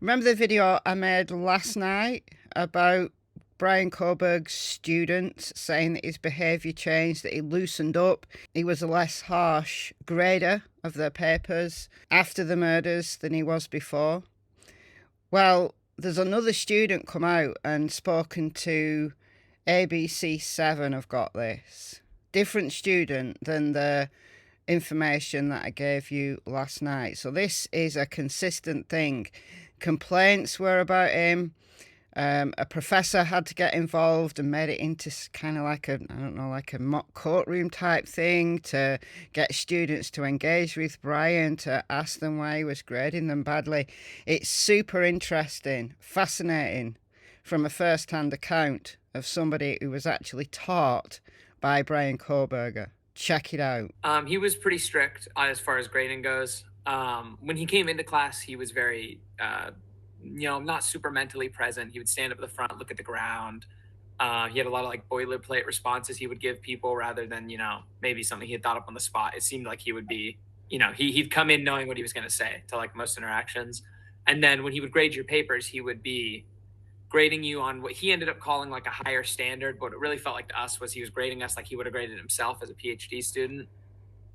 Remember the video I made last night about Bryan Kohberger's student saying that his behaviour changed, that he loosened up, he was a less harsh grader of their papers after the murders than he was before? Well, there's another student come out and spoken to ABC7. I've got this. Different student than the information that I gave you last night. So this is a consistent thing. Complaints were about him. A professor had to get involved and made it into kind of like like a mock courtroom type thing to get students to engage with Bryan, to ask them why he was grading them badly. It's super interesting, fascinating from a first-hand account of somebody who was actually taught by Bryan Kohberger. Check it out. He was pretty strict as far as grading goes. When he came into class, he was very, not super mentally present. He would stand up at the front, look at the ground. He had a lot of like boilerplate responses he would give people rather than, maybe something he had thought up on the spot. It seemed like he would be, he'd come in knowing what he was going to say to like most interactions. And then when he would grade your papers, he would be grading you on what he ended up calling like a higher standard. But what it really felt like to us was he was grading us like he would have graded himself as a PhD student.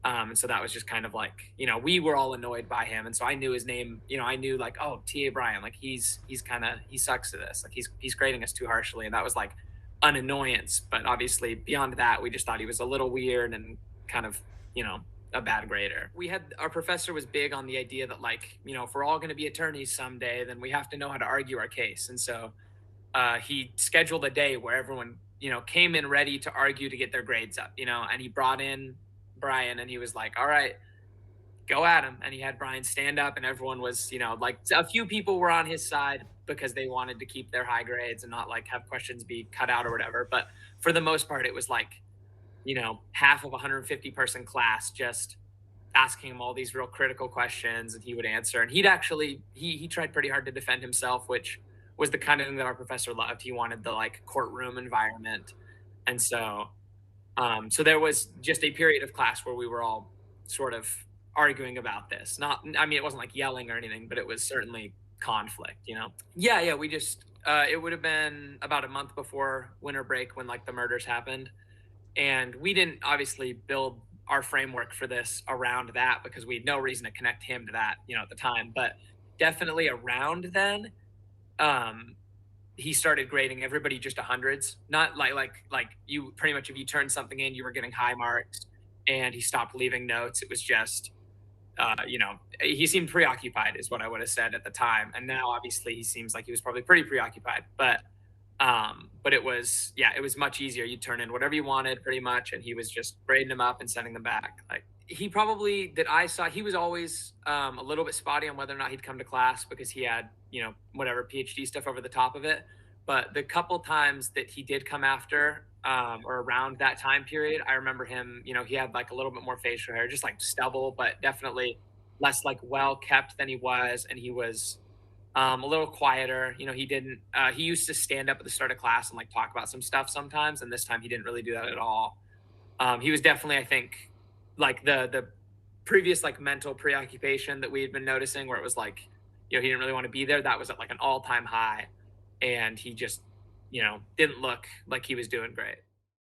And so that was just kind of like, we were all annoyed by him. And so I knew his name, I knew like, oh, T.A. Bryan, like he sucks at this. Like he's grading us too harshly. And that was like an annoyance. But obviously beyond that, we just thought he was a little weird and kind of, a bad grader. Our professor was big on the idea that like, if we're all going to be attorneys someday, then we have to know how to argue our case. And so he scheduled a day where everyone, came in ready to argue to get their grades up, and he brought in Bryan and he was like, all right, go at him. And he had Bryan stand up and everyone was, like a few people were on his side because they wanted to keep their high grades and not like have questions be cut out or whatever. But for the most part, it was like, half of a 150 person class just asking him all these real critical questions and he would answer. And he tried pretty hard to defend himself, which was the kind of thing that our professor loved. He wanted the like courtroom environment. And so there was just a period of class where we were all sort of arguing about this. It wasn't like yelling or anything, but it was certainly conflict, Yeah, we just, it would have been about a month before winter break when like the murders happened. And we didn't obviously build our framework for this around that because we had no reason to connect him to that, at the time. But definitely around then, he started grading everybody just hundreds, not like you pretty much, if you turned something in, you were getting high marks, and he stopped leaving notes. It was just, he seemed preoccupied is what I would have said at the time. And now obviously he seems like he was probably pretty preoccupied, but it was much easier. You turn in whatever you wanted pretty much. And he was just grading them up and sending them back. Like he probably, that I saw, he was always a little bit spotty on whether or not he'd come to class because he had, whatever PhD stuff over the top of it. But the couple times that he did come after or around that time period, I remember him, he had like a little bit more facial hair, just like stubble, but definitely less like well kept than he was. And he was a little quieter. He used to stand up at the start of class and like talk about some stuff sometimes. And this time he didn't really do that at all. He was definitely, I think, like the previous like mental preoccupation that we had been noticing where it was like, he didn't really want to be there. That was at like an all-time high. And he just, didn't look like he was doing great.